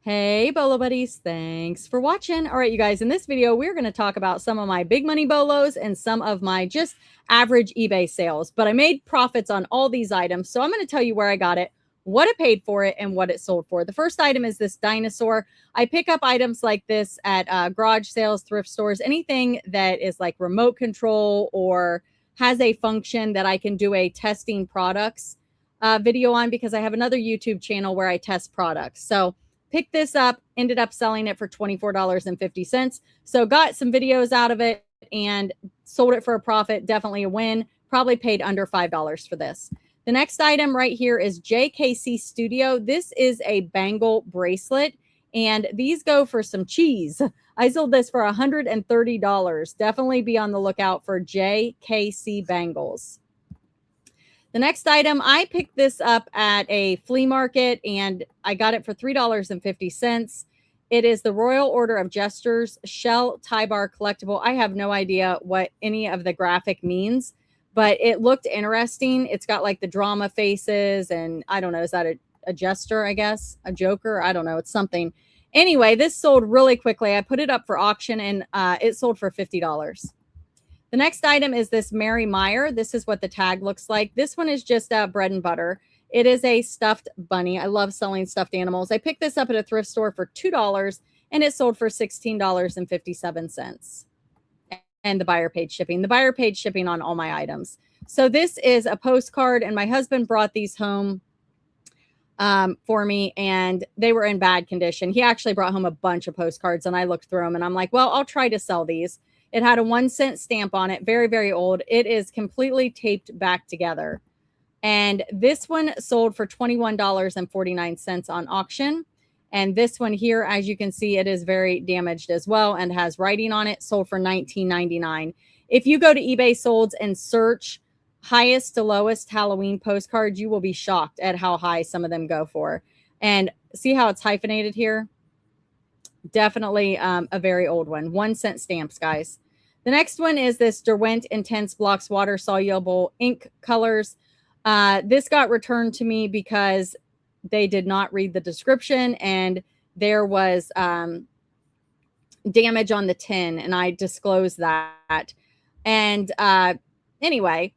Hey, Bolo buddies. Thanks for watching. All right, you guys, in this video, we're going to talk about some of my big money bolos and some of my just average eBay sales. But I made profits on all these items. So I'm going to tell you where I got it, what I paid for it, and what it sold for. The first item is this dinosaur. I pick up items like this at garage sales, thrift stores, anything that is like remote control or has a function that I can do a testing products video on, because I have another YouTube channel where I test products. So picked this up, ended up selling it for $24.50. So got some videos out of it and sold it for a profit. Definitely a win. Probably paid under $5 for this. The next item right here is JKC Studio. This is a bangle bracelet, and these go for some cheese. I sold this for $130. Definitely be on the lookout for JKC bangles. The next item, I picked this up at a flea market and I got it for $3.50. It is the Royal Order of Jesters Shell Tie Bar Collectible. I have no idea what any of the graphic means, but it looked interesting. It's got like the drama faces and I don't know, is that a jester, I guess? A joker? I don't know. It's something. Anyway, this sold really quickly. I put it up for auction and it sold for $50. The next item is this Mary Meyer. This is what the tag looks like. This one is just bread and butter. It is a stuffed bunny. I love selling stuffed animals. I picked this up at a thrift store for $2 and it sold for $16.57. And the buyer paid shipping. The buyer paid shipping on all my items. So this is a postcard, and my husband brought these home for me, and they were in bad condition. He actually brought home a bunch of postcards, and I looked through them, and I'm like, well, I'll try to sell these. It had a 1-cent stamp on it. Very, very old. It is completely taped back together. And this one sold for $21.49 on auction. And this one here, as you can see, it is very damaged as well and has writing on it. Sold for $19.99. If you go to eBay Solds and search highest to lowest Halloween postcards, you will be shocked at how high some of them go for. And see how it's hyphenated here? Definitely a very old one. 1-cent stamps, guys. The next one is this Derwent Intense Blocks Water Soluble Ink Colors. This got returned to me because they did not read the description and there was damage on the tin, and I disclosed that. And anyway,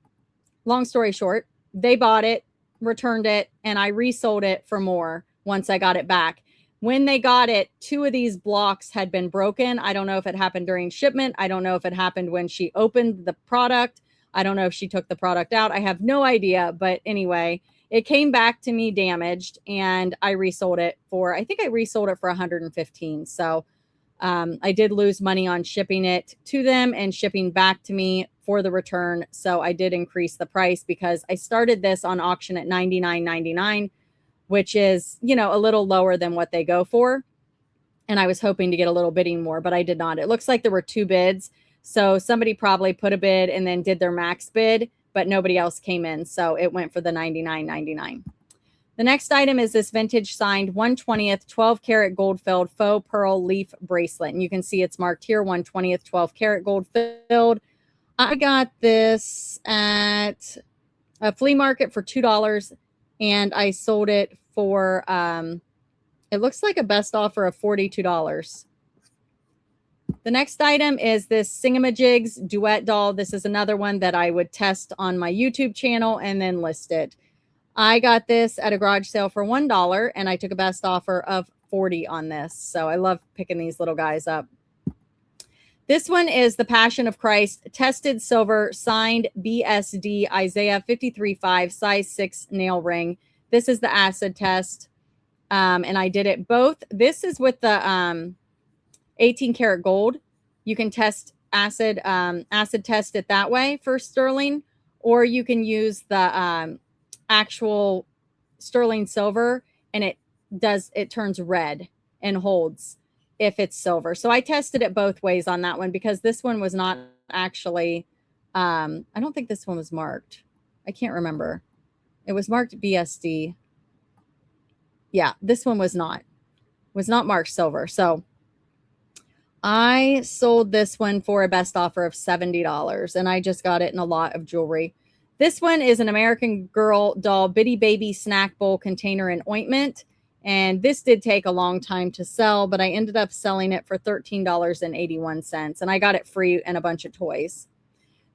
long story short, they bought it, returned it, and I resold it for more once I got it back. When they got it, 2 of these blocks had been broken. I don't know if it happened during shipment. I don't know if it happened when she opened the product. I don't know if she took the product out. I have no idea. But anyway, it came back to me damaged, and I resold it for, I think I resold it for $115. So I did lose money on shipping it to them and shipping back to me for the return. So I did increase the price because I started this on auction at $99.99. which is, you know, a little lower than what they go for. And I was hoping to get a little bidding more, but I did not. It looks like there were 2 bids. So somebody probably put a bid and then did their max bid, but nobody else came in. So it went for the $99.99. The next item is this vintage signed 1/20th 12 karat gold filled faux pearl leaf bracelet. And you can see it's marked here 1/20th 12 karat gold filled. I got this at a flea market for $2. And I sold it for, it looks like a best offer of $42. The next item is this Singamajigs Duet Doll. This is another one that I would test on my YouTube channel and then list it. I got this at a garage sale for $1, and I took a best offer of $40 on this. So I love picking these little guys up. This one is the Passion of Christ Tested Silver Signed BSD Isaiah 53.5 size 6 nail ring. This is the acid test. And I did it both. This is with the 18 karat gold. You can test acid test it that way for sterling, or you can use the actual sterling silver, and it turns red and holds if it's silver. So I tested it both ways on that one because this one was not actually, I don't think this one was marked. I can't remember. It was marked BSD. Yeah, this one was not marked silver. So I sold this one for a best offer of $70, and I just got it in a lot of jewelry. This one is an American Girl doll Bitty Baby snack bowl container and ointment. And this did take a long time to sell, but I ended up selling it for $13.81. And I got it free and a bunch of toys.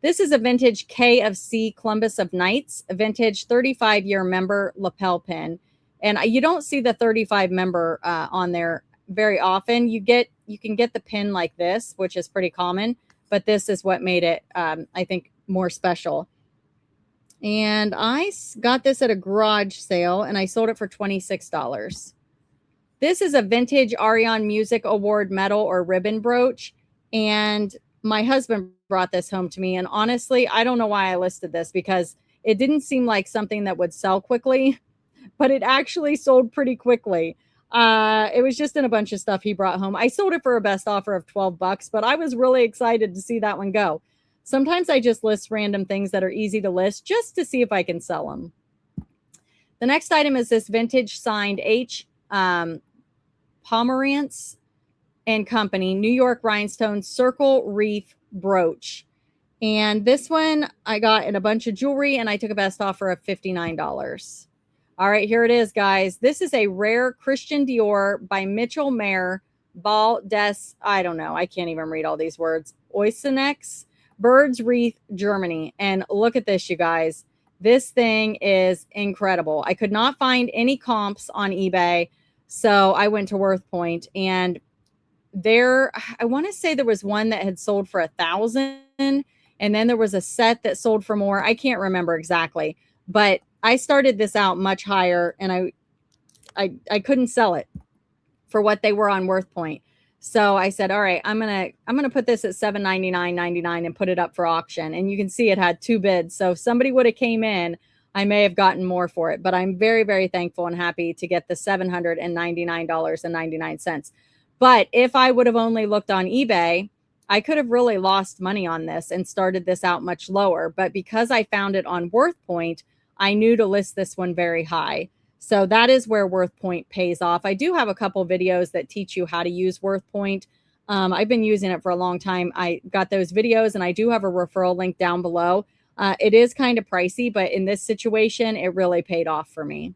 This is a vintage KFC Columbus of Knights, a vintage 35-year member lapel pin. And you don't see the 35 member on there very often. You can get the pin like this, which is pretty common, but this is what made it, I think, more special. And I got this at a garage sale, and I sold it for $26. This is a vintage Arion Music Award medal or ribbon brooch, and my husband brought this home to me. And honestly, I don't know why I listed this, because it didn't seem like something that would sell quickly, but it actually sold pretty quickly. It was just in a bunch of stuff he brought home. I sold it for a best offer of $12, but I was really excited to see that one go. Sometimes I just list random things that are easy to list just to see if I can sell them. The next item is this vintage signed H. Pomerantz and Company New York Rhinestone Circle Reef brooch. And this one I got in a bunch of jewelry, and I took a best offer of $59. All right, here it is, guys. This is a rare Christian Dior by Mitchell Mayer Ball des, I don't know, I can't even read all these words, Oysenex, Birds Wreath, Germany. And look at this, you guys. This thing is incredible. I could not find any comps on eBay, so I went to WorthPoint, and there, I want to say there was one that had sold for $1,000, and then there was a set that sold for more. I can't remember exactly, but I started this out much higher, and I couldn't sell it for what they were on WorthPoint. So I said, all right, I'm gonna put this at $799.99 and put it up for auction. And you can see it had 2 bids. So if somebody would have came in, I may have gotten more for it. But I'm very, very thankful and happy to get the $799.99. But if I would have only looked on eBay, I could have really lost money on this and started this out much lower. But because I found it on WorthPoint, I knew to list this one very high. So that is where WorthPoint pays off. I do have a couple videos that teach you how to use WorthPoint. I've been using it for a long time. I got those videos, and I do have a referral link down below. It is kind of pricey, but in this situation, it really paid off for me.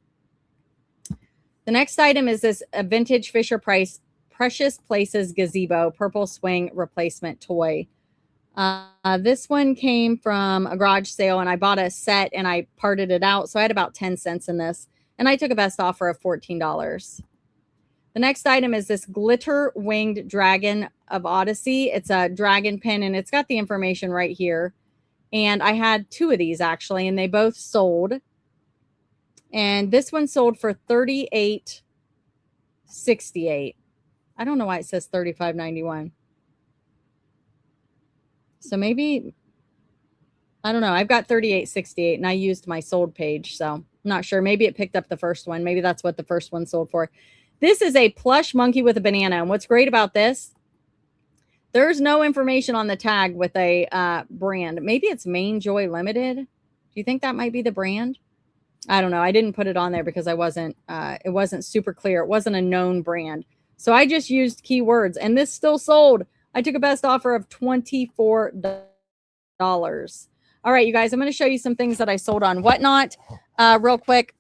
The next item is this a vintage Fisher-Price Precious Places Gazebo Purple Swing Replacement Toy. This one came from a garage sale, and I bought a set and I parted it out. So I had about 10 cents in this, and I took a best offer of $14. The next item is this glitter winged dragon of Odyssey. It's a dragon pin, and it's got the information right here. And I had 2 of these actually, and they both sold. And this one sold for $38.68. I don't know why it says $35.91. So maybe, I don't know. I've got $38.68, and I used my sold page, so I'm not sure. Maybe it picked up the first one. Maybe that's what the first one sold for. This is a plush monkey with a banana. And what's great about this, there's no information on the tag with a brand. Maybe it's Main Joy Limited. Do you think that might be the brand? I don't know. I didn't put it on there because it wasn't super clear. It wasn't a known brand. So I just used keywords, and this still sold. I took a best offer of $24. All right, you guys, I'm going to show you some things that I sold on Whatnot real quick.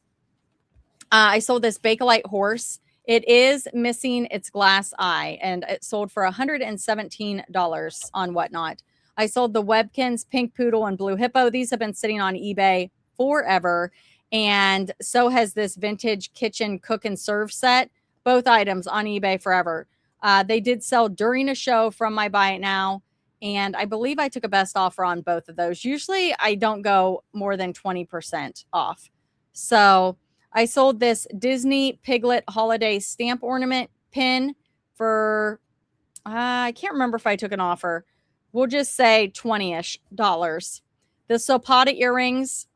I sold this Bakelite horse. It is missing its glass eye, and it sold for $117 on Whatnot. I sold the Webkins Pink Poodle and Blue Hippo. These have been sitting on eBay forever, and so has this vintage kitchen cook and serve set. Both items on eBay forever. They did sell during a show from my Buy It Now, and I believe I took a best offer on both of those. Usually I don't go more than 20% off. So I sold this Disney Piglet Holiday Stamp Ornament pin for, I can't remember if I took an offer. We'll just say $20-ish. The Sopata earrings,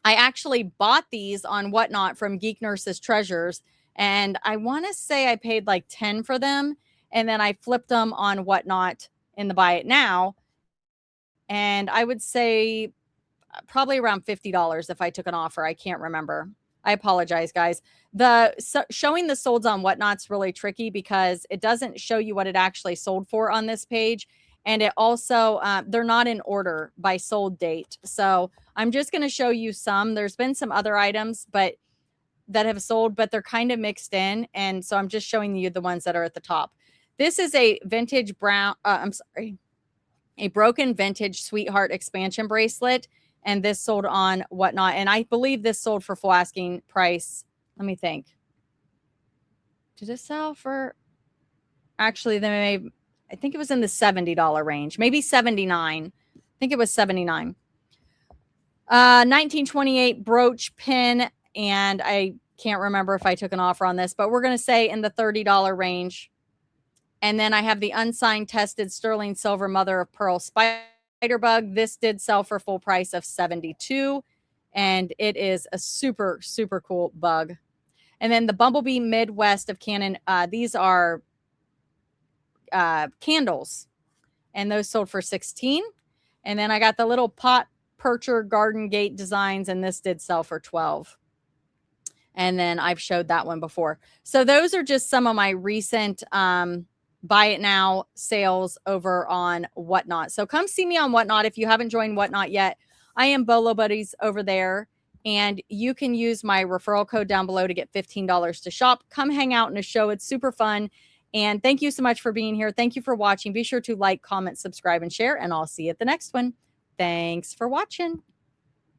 I actually bought these on Whatnot from Geek Nurse's Treasures, and I want to say I paid like $10 for them, and then I flipped them on Whatnot in the Buy It Now, and I would say probably around $50 if I took an offer. I can't remember. I apologize, guys. Showing the solds on Whatnot's really tricky because it doesn't show you what it actually sold for on this page, and it also they're not in order by sold date. So I'm just going to show you some. There's been some other items, but that have sold, but they're kind of mixed in. And so I'm just showing you the ones that are at the top. This is a vintage brown, a broken vintage sweetheart expansion bracelet. And this sold on Whatnot. And I believe this sold for full asking price. Let me think. Did it sell for? Actually, I think it was in the $70 range, maybe 79. I think it was 79. 1928 brooch pin, and I can't remember if I took an offer on this, but we're going to say in the $30 range. And then I have the unsigned tested sterling silver mother of pearl spider bug. This did sell for full price of $72, and it is a super, super cool bug. And then the Bumblebee Midwest of Canon. These are candles, and those sold for $16. And then I got the little pot percher garden gate designs, and this did sell for $12. And then I've showed that one before. So those are just some of my recent buy it now sales over on Whatnot. So come see me on Whatnot if you haven't joined Whatnot yet. I am Bolo Buddies over there, and you can use my referral code down below to get $15 to shop. Come hang out in a show. It's super fun. And thank you so much for being here. Thank you for watching. Be sure to like, comment, subscribe, and share, and I'll see you at the next one. Thanks for watching.